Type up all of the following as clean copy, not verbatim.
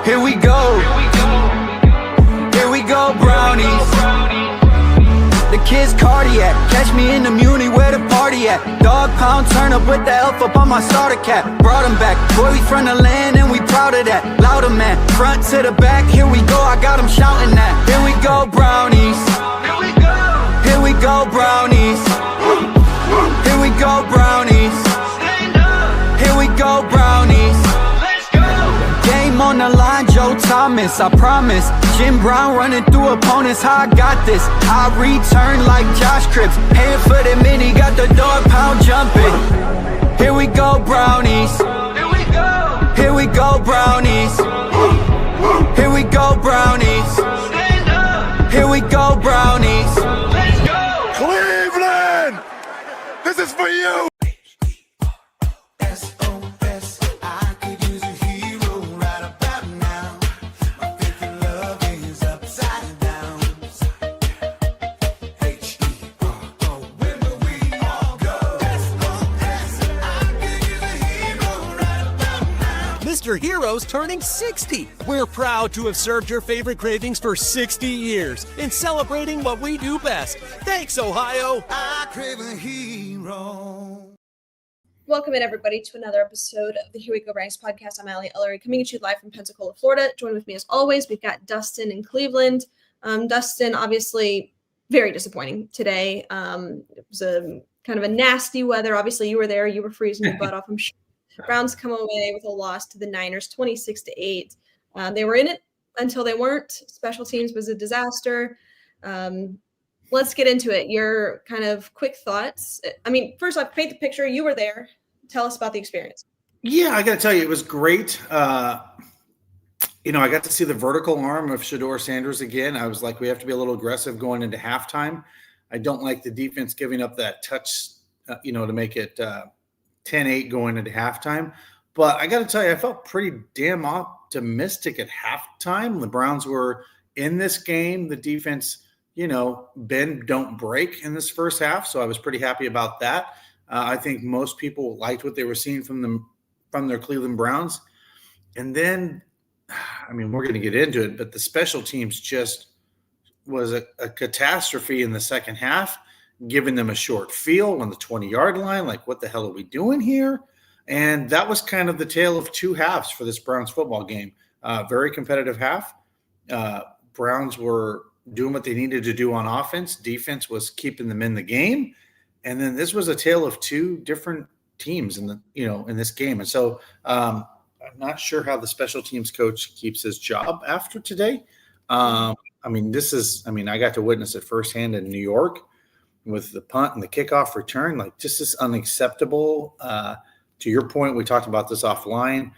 Here we go. Here we go, brownies. The kids cardiac, catch me in the Muni where the party at. Dog pound, turn up with the elf up on my starter cap. Brought him back, boy we from the land and we proud of that. Louder man, front to the back, here we go, I got him shouting that. Here we go, brownies. Here we go. Here we go, brownies. Here we go, brownies. Stand up. Here we go, brownies. Game on the line, Joe Thomas, I promise. Jim Brown running through opponents, how I got this. I return like Josh Cripps, hand for the mini, got the dog pound jumping. Here we go, brownies. Here we go. Here we go, brownies. Here we go, brownies. Stand up. Here we go, brownies. Let's go. Cleveland, this is for you. Mr. Heroes turning 60. We're proud to have served your favorite cravings for 60 years in celebrating what we do best. Thanks, Ohio. I crave a hero. Welcome in, everybody, to another episode of the Here We Go Ranks podcast. I'm Allie Ellery, coming at you live from Pensacola, Florida. Join with me as always. We've got Dustin in Cleveland. Dustin, obviously, very disappointing today. It was a kind of a nasty weather. Obviously, you were there. You were freezing your butt off, I'm sure. Browns come away with a loss to the Niners, 26-8. They were in it until they weren't. Special teams was a disaster. Let's get into it. Your kind of quick thoughts. I mean, first off, paint the picture. You were there. Tell us about the experience. Yeah, I got to tell you, it was great. I got to see the vertical arm of Shedeur Sanders again. I was like, we have to be a little aggressive going into halftime. I don't like the defense giving up that touch, to make it 10-8 going into halftime. But I got to tell you, I felt pretty damn optimistic at halftime. The Browns were in this game. The defense, bend, don't break in this first half. So I was pretty happy about that. I think most people liked what they were seeing from their Cleveland Browns. And then, we're going to get into it, but the special teams just was a catastrophe in the second half, giving them a short field on the 20-yard line. Like, what the hell are we doing here? And that was kind of the tale of two halves for this Browns football game. Very competitive half. Browns were doing what they needed to do on offense. Defense was keeping them in the game. And then this was a tale of two different teams in this game. And so I'm not sure how the special teams coach keeps his job after today. I got to witness it firsthand in New York with the punt and the kickoff return. Like, this is unacceptable. To your point, we talked about this offline.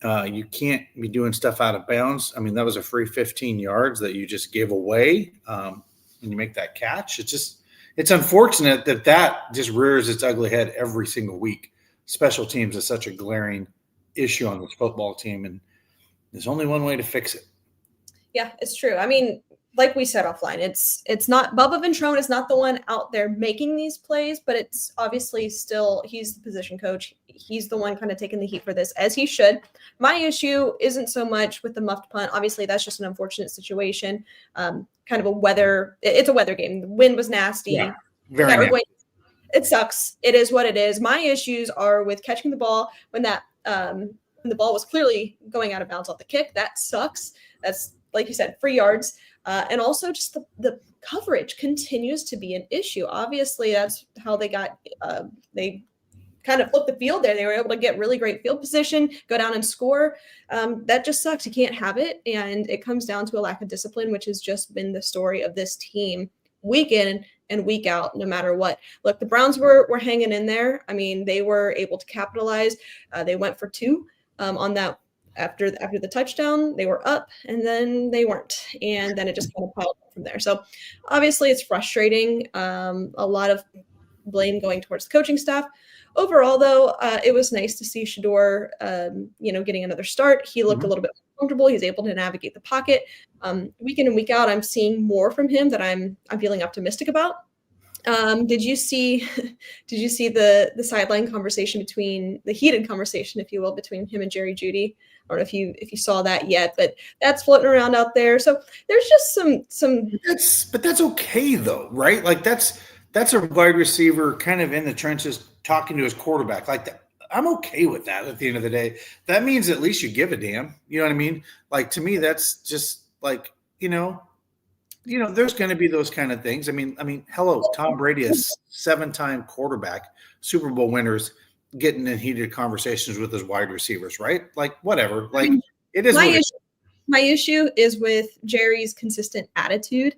You can't be doing stuff out of bounds. That was a free 15 yards that you just gave away when you make that catch. It's unfortunate that just rears its ugly head every single week. Special teams is such a glaring issue on this football team, and there's only one way to fix it. Yeah, it's true. Like we said offline, it's not Bubba Ventrone is not the one out there making these plays, but it's obviously still he's the position coach. He's the one kind of taking the heat for this, as he should. My issue isn't so much with the muffed punt. Obviously, that's just an unfortunate situation. Kind of a weather. It's a weather game. The wind was nasty. Yeah, very nasty. It sucks. It is what it is. My issues are with catching the ball when the ball was clearly going out of bounds off the kick. That sucks. That's, like you said, free yards. And also just the coverage continues to be an issue. Obviously, that's how they got they kind of flipped the field there. They were able to get really great field position, go down and score. That just sucks. You can't have it. And it comes down to a lack of discipline, which has just been the story of this team week in and week out, no matter what. Look, the Browns were hanging in there. They were able to capitalize. They went for two on that. After the touchdown, they were up, and then they weren't, and then it just kind of piled up from there. So obviously it's frustrating. A lot of blame going towards the coaching staff. Overall, though, it was nice to see Shedeur, getting another start. He looked a little bit more comfortable. He's able to navigate the pocket. Week in and week out, I'm seeing more from him that I'm feeling optimistic about. Did you see the sideline conversation the heated conversation, if you will, between him and Jerry Jeudy? don't know if you saw that yet, but that's floating around out there. So there's just some. But that's okay though, right? Like that's a wide receiver kind of in the trenches talking to his quarterback. Like that, I'm okay with that at the end of the day. That means at least you give a damn. You know what I mean? Like to me, that's just like, there's going to be those kind of things. I mean, hello, Tom Brady is 7-time quarterback, Super Bowl winners, getting in heated conversations with his wide receivers, right? Like whatever. Like it is. My issue is with Jerry's consistent attitude.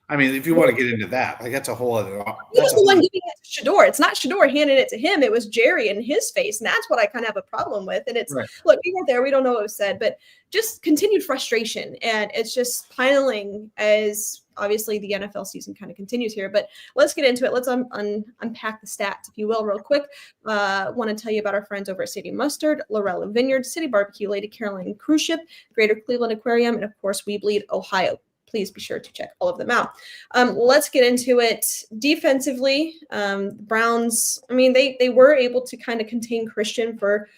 I mean, if you want to get into that, like that's a whole other. He was the one giving it to Shador. It's not Shador handing it to him. It was Jerry in his face, and that's what I kind of have a problem with. And it's look, we weren't there. We don't know what was said, but just continued frustration, and it's just piling as obviously the NFL season kind of continues here. But let's get into it. Let's unpack the stats, if you will, real quick. Want to tell you about our friends over at City Mustard, Lorella Vineyard, City Barbecue, Lady Caroline Cruise Ship, Greater Cleveland Aquarium, and of course, We Bleed Ohio. Please be sure to check all of them out. Let's get into it. Defensively, Browns, I mean, they were able to kind of contain Christian for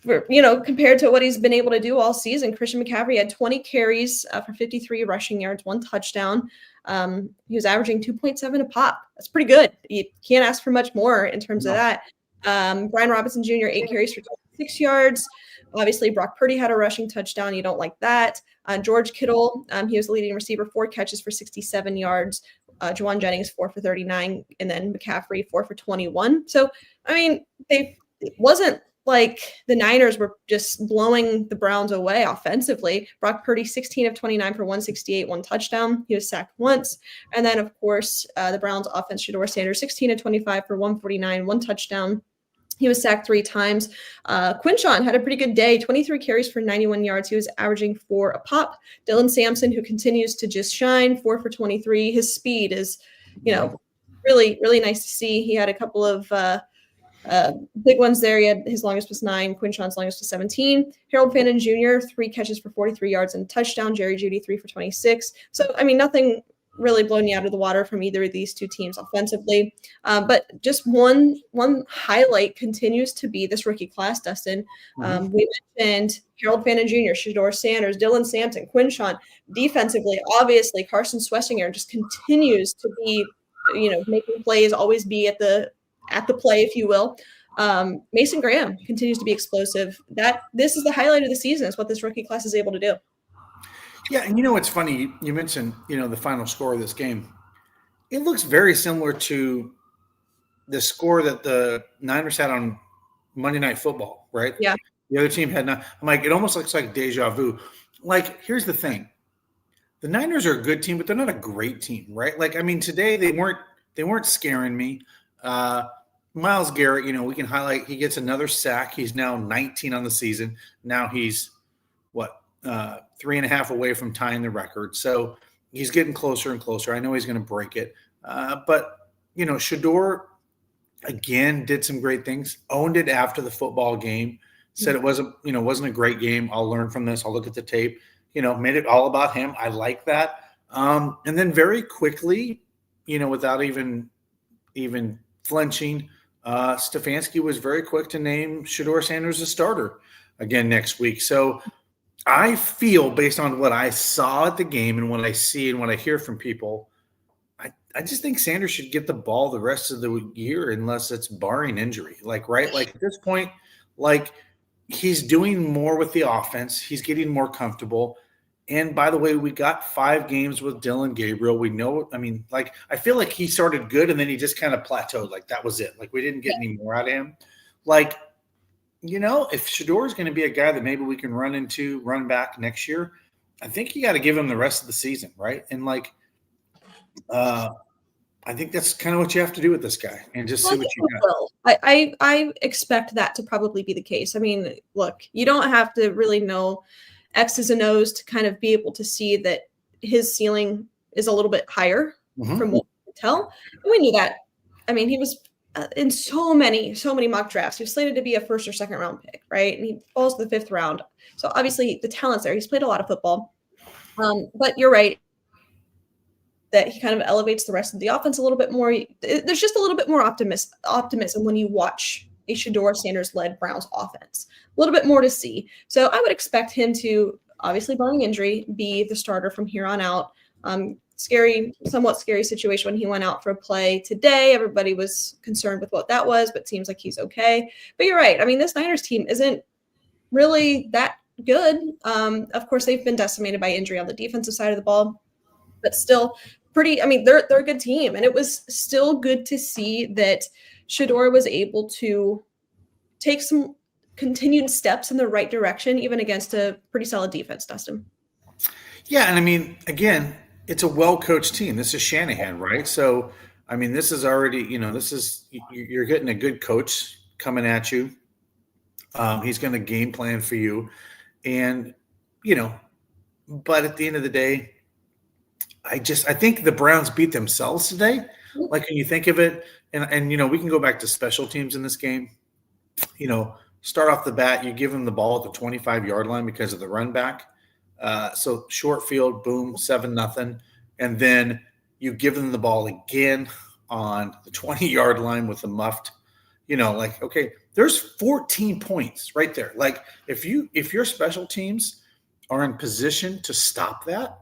compared to what he's been able to do all season. Christian McCaffrey had 20 carries for 53 rushing yards, 1 touchdown. He was averaging 2.7 a pop. That's pretty good. You can't ask for much more in terms of that. Brian Robinson Jr., 8 carries for 26 yards. Obviously, Brock Purdy had a rushing touchdown. You don't like that. George Kittle, he was the leading receiver, 4 catches for 67 yards. Juwan Jennings, 4 for 39. And then McCaffrey, 4 for 21. So, I mean, it wasn't like the Niners were just blowing the Browns away offensively. Brock Purdy, 16 of 29 for 168, 1 touchdown. He was sacked once. And then, of course, the Browns offense, Shador Sanders, 16 of 25 for 149, 1 touchdown. He was sacked 3 times. Quinshon had a pretty good day, 23 carries for 91 yards. He was averaging 4 a pop. Dylan Sampson, who continues to just shine, 4 for 23. His speed is, really, really nice to see. He had a couple of big ones there. He had his longest was 9. Quinshon's longest was 17. Harold Fannin Jr., 3 catches for 43 yards and a touchdown. Jerry Jeudy, 3 for 26. So, I mean, nothing really blown you out of the water from either of these two teams offensively. But just one highlight continues to be this rookie class, Dustin. We mentioned Harold Fannin Jr., Shador Sanders, Dylan Sampson, Quinshon. Defensively, obviously, Carson Swessinger just continues to be, making plays, always be at the play, if you will. Mason Graham continues to be explosive. This is the highlight of the season, is what this rookie class is able to do. Yeah, and it's funny, you mentioned, the final score of this game. It looks very similar to the score that the Niners had on Monday Night Football, right? Yeah. The other team had not. I'm like, it almost looks like deja vu. Like, here's the thing. The Niners are a good team, but they're not a great team, right? Like, I mean, today they weren't scaring me. Myles Garrett, we can highlight, he gets another sack. He's now 19 on the season. Now he's 3.5 away from tying the record. So he's getting closer and closer. I know he's going to break it. But Shador, again, did some great things, owned it after the football game, said it wasn't a great game. I'll learn from this. I'll look at the tape, made it all about him. I like that. And then very quickly, without even flinching, Stefanski was very quick to name Shador Sanders a starter again next week. So I feel, based on what I saw at the game and what I see and what I hear from people, I just think Sanders should get the ball the rest of the year unless it's barring injury. Like at this point, he's doing more with the offense. He's getting more comfortable. And by the way, we got 5 games with Dylan Gabriel. We know, I feel like he started good and then he just kind of plateaued. Like that was it. Like we didn't get any more out of him. Like, if Shador is going to be a guy that maybe we can run back next year, I think you got to give him the rest of the season, right? And I think that's kind of what you have to do with this guy and just see what you got. I expect that to probably be the case. I mean, look, you don't have to really know X's and O's to kind of be able to see that his ceiling is a little bit higher from what we can tell. And we knew that. I mean, he was in so many mock drafts. He was slated to be a 1st or 2nd round pick, right? And he falls to the 5th round. So obviously the talent's there. He's played a lot of football. But you're right that he kind of elevates the rest of the offense a little bit more. There's just a little bit more optimism when you watch a Shador Sanders-led Browns offense. A little bit more to see. So I would expect him to, obviously barring injury, be the starter from here on out. Somewhat scary situation when he went out for a play today. Everybody was concerned with what that was, but seems like he's okay. But you're right. I mean, this Niners team isn't really that good. Of course, they've been decimated by injury on the defensive side of the ball, but still they're a good team. And it was still good to see that Shador was able to take some continued steps in the right direction, even against a pretty solid defense, Dustin. Yeah, and I mean, again, it's a well-coached team. This is Shanahan, right? So, I mean, this is already, you're getting a good coach coming at you. He's going to game plan for you. And, but at the end of the day, I think the Browns beat themselves today. Like when you think of it, and we can go back to special teams in this game. Start off the bat, you give them the ball at the 25-yard line because of the run back. So short field, boom, 7-0. And then you give them the ball again on the 20-yard line with the muffed, okay, there's 14 points right there. Like if your special teams are in position to stop that,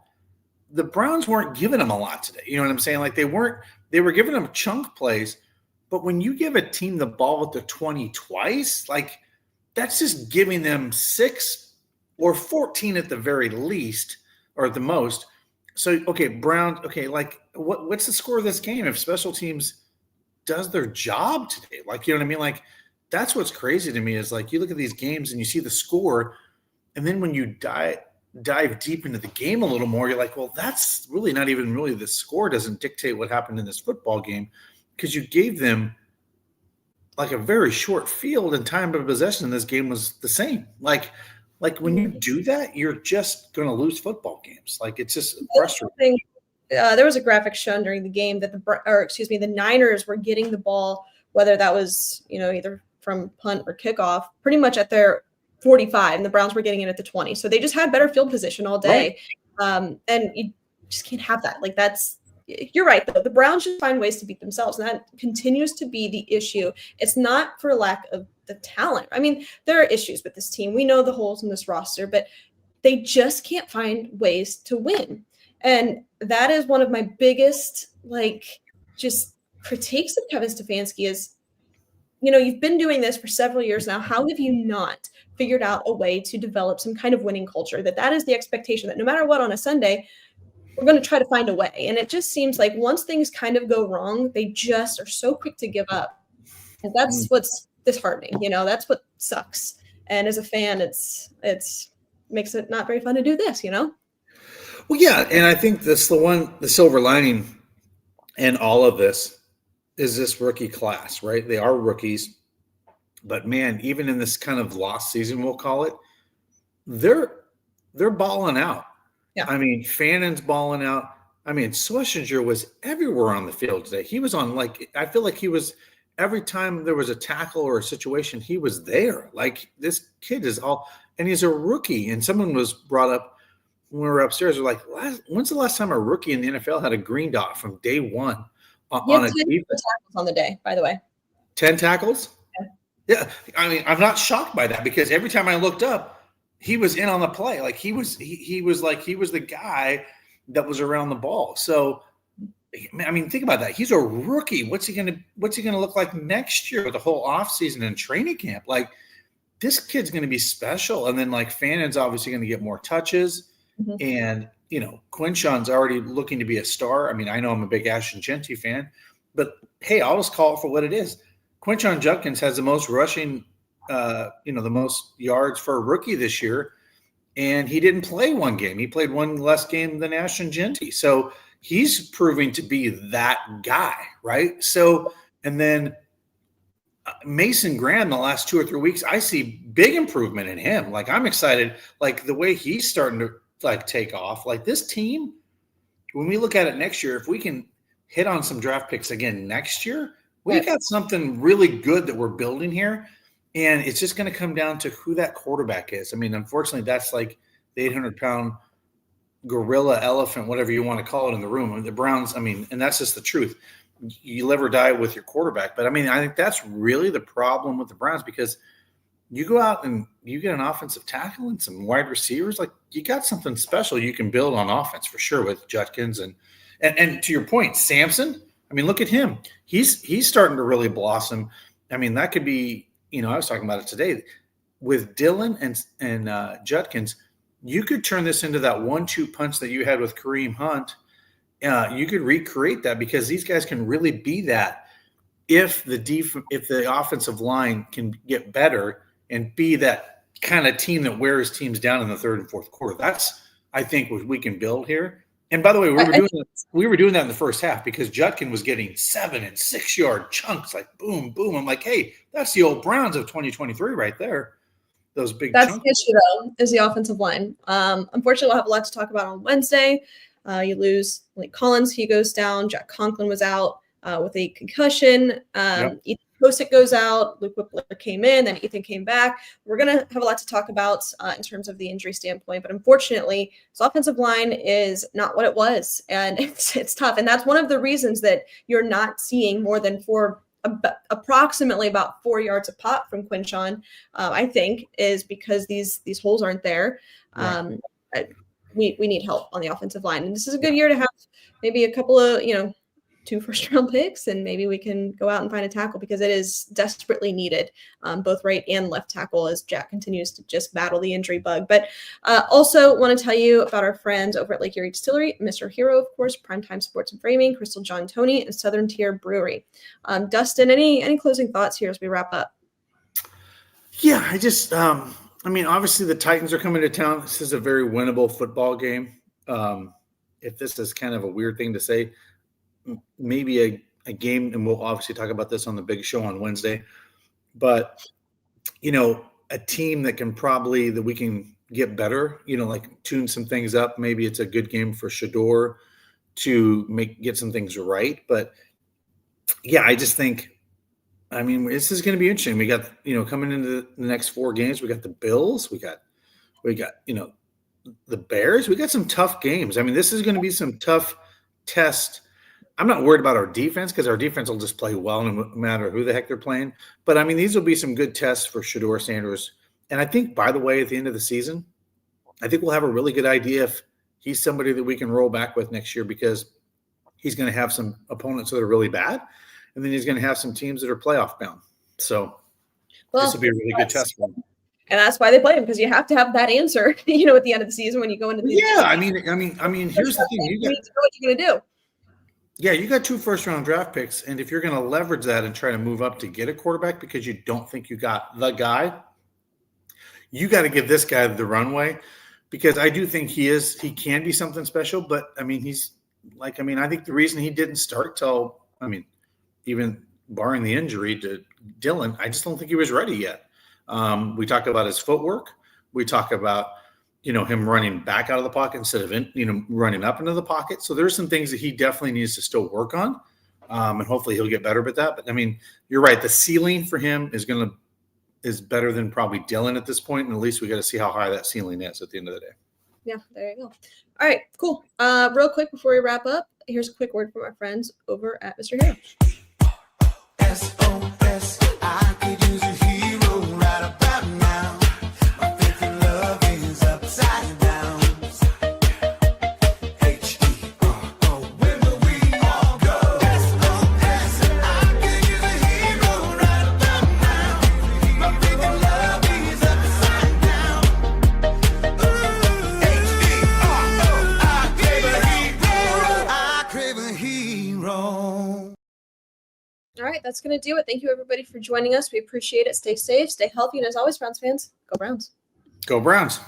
the Browns weren't giving them a lot today. You know what I'm saying? Like they were giving them chunk plays, but when you give a team the ball at the 20 twice, like that's just giving them 6 or 14 at the very least, or at the most. So, okay, Browns, okay, like what's the score of this game if special teams does their job today? Like, you know what I mean? Like, that's what's crazy to me is like you look at these games and you see the score, and then when you dive deep into the game a little more, you're like, well, that's really not even really the score doesn't dictate what happened in this football game because you gave them like a very short field and time of possession in this game was the same. Like when you do that, you're just going to lose football games. Like it's just frustrating. There was a graphic shown during the game that the Niners were getting the ball, whether that was, either from punt or kickoff, pretty much at their 45, and the Browns were getting it at the 20. So they just had better field position all day. Right. And you just can't have that. Like you're right, though. The Browns should find ways to beat themselves, and that continues to be the issue. It's not for lack of the talent. I mean, there are issues with this team. We know the holes in this roster, but they just can't find ways to win. And that is one of my biggest, just critiques of Kevin Stefanski is, you've been doing this for several years now. How have you not figured out a way to develop some kind of winning culture? That is the expectation that no matter what on a Sunday, we're going to try to find a way. And it just seems like once things kind of go wrong, they just are so quick to give up. And that's what's disheartening. That's what sucks. And as a fan, it's makes it not very fun to do this, Well, yeah. And I think the silver lining in all of this is this rookie class, right? They are rookies, but man, even in this kind of lost season, we'll call it, they're balling out. Yeah. I mean, Fannon's balling out. I mean, Schlesinger was everywhere on the field today. He was on, I feel like he was every time there was a tackle or a situation, he was there. Like this kid is and he's a rookie. And someone was brought up when we were upstairs. They're like, when's the last time a rookie in the NFL had a green dot from day one on a defense? Tackles on the day, by the way. 10 tackles? Yeah. I mean, I'm not shocked by that because every time I looked up, he was in on the play. Like he was the guy that was around the ball. So, I mean, think about that. He's a rookie. What's he gonna look like next year with the whole offseason and training camp? Like this kid's gonna be special. And then Fannon's obviously gonna get more touches. Mm-hmm. And Quinshon's already looking to be a star. I mean, I know I'm a big Ashton Genty fan, but hey, I'll just call it for what it is. Quinshon Judkins has the most rushing the most yards for a rookie this year, and he didn't play one game. He played one less game than Ashton Genty. So he's proving to be that guy, right? So, and then Mason Graham the last 2 or 3 weeks, I see big improvement in him. Like I'm excited, the way he's starting to take off. Like this team, when we look at it next year, if we can hit on some draft picks again next year, we got something really good that we're building here. And it's just going to come down to who that quarterback is. I mean, unfortunately, that's like the 800-pound gorilla, elephant, whatever you want to call it in the room. The Browns, I mean, and that's just the truth. you live or die with your quarterback. But I mean, I think that's really the problem with the Browns, because you go out and you get an offensive tackle and some wide receivers, like you got something special you can build on offense for sure with Judkins and to your point, Sampson. I mean, look at him. He's starting to really blossom. I mean, that could be, I was talking about it today with Dylan and Judkins. You could turn this into that 1-2 punch that you had with Kareem Hunt. You could recreate that, because these guys can really be that if the offensive line can get better and be that kind of team that wears teams down in the third and fourth quarter. That's, I think, what we can build here. And by the way, we were doing that in the first half, because Judkin was getting 7 and 6 yard chunks, like boom, boom. I'm like, hey, that's the old Browns of 2023 right there. Those big That's chunks. the issue, though, is the offensive line. Unfortunately, we'll have a lot to talk about on Wednesday. You lose Malik Collins. He goes down. Jack Conklin was out with a concussion. Yep. Ethan Kosick goes out. Luke Whippler came in. Then Ethan came back. We're going to have a lot to talk about in terms of the injury standpoint. But unfortunately, this offensive line is not what it was. And it's tough. And that's one of the reasons that you're not seeing more than approximately about 4 yards a pop from Quinshon, I think, is because these holes aren't there. Right. We need help on the offensive line. And this is a good year to have maybe a couple of, 2 first-round picks, and maybe we can go out and find a tackle, because it is desperately needed, both right and left tackle, as Jack continues to just battle the injury bug. But also want to tell you about our friends over at Lake Erie Distillery, Mr. Hero, of course, Primetime Sports and Framing, Crystal John Tony, and Southern Tier Brewery. Dustin, any closing thoughts here as we wrap up? Yeah, I just obviously the Titans are coming to town. This is a very winnable football game. If this is kind of a weird thing to say, maybe a game, and we'll obviously talk about this on the big show on Wednesday, but a team that we can get better, like tune some things up. Maybe it's a good game for Shedeur to get some things right. But yeah, I just think, this is going to be interesting. We got, coming into the next 4 games, we got the Bills, we got, the Bears, we got some tough games. This is going to be some tough test. I'm not worried about our defense, because our defense will just play well no matter who the heck they're playing. But these will be some good tests for Shedeur Sanders. And I think, by the way, at the end of the season, I think we'll have a really good idea if he's somebody that we can roll back with next year, because he's going to have some opponents that are really bad, and then he's going to have some teams that are playoff bound. So this will be a really good test for him. And that's why they play him, because you have to have that answer, at the end of the season when you go into the here's the thing. You need to know what you're going to do. Yeah, you got 2 first-round draft picks, and if you're going to leverage that and try to move up to get a quarterback because you don't think you got the guy, you got to give this guy the runway, because I do think he can be something special. But I think the reason he didn't start till, even barring the injury to Dylan, I just don't think he was ready yet. We talk about his footwork. We talk about him running back out of the pocket instead of running up into the pocket. So there's some things that he definitely needs to still work on, and hopefully he'll get better at that. But you're right. The ceiling for him is better than probably Dylan at this point, and at least we got to see how high that ceiling is at the end of the day. Yeah, there you go. All right, cool. Real quick before we wrap up, here's a quick word from our friends over at Mr. Hero. SOS, I could use a hero right about now. My faith in love is upside down. H-E-R-O, where do we all go? SOS, I could use a hero right about now. My faith in love is upside down. H-E-R-O, I crave a hero. I crave a hero. All right, that's going to do it. Thank you, everybody, for joining us. We appreciate it. Stay safe, stay healthy, and as always, Browns fans, go Browns. Go Browns.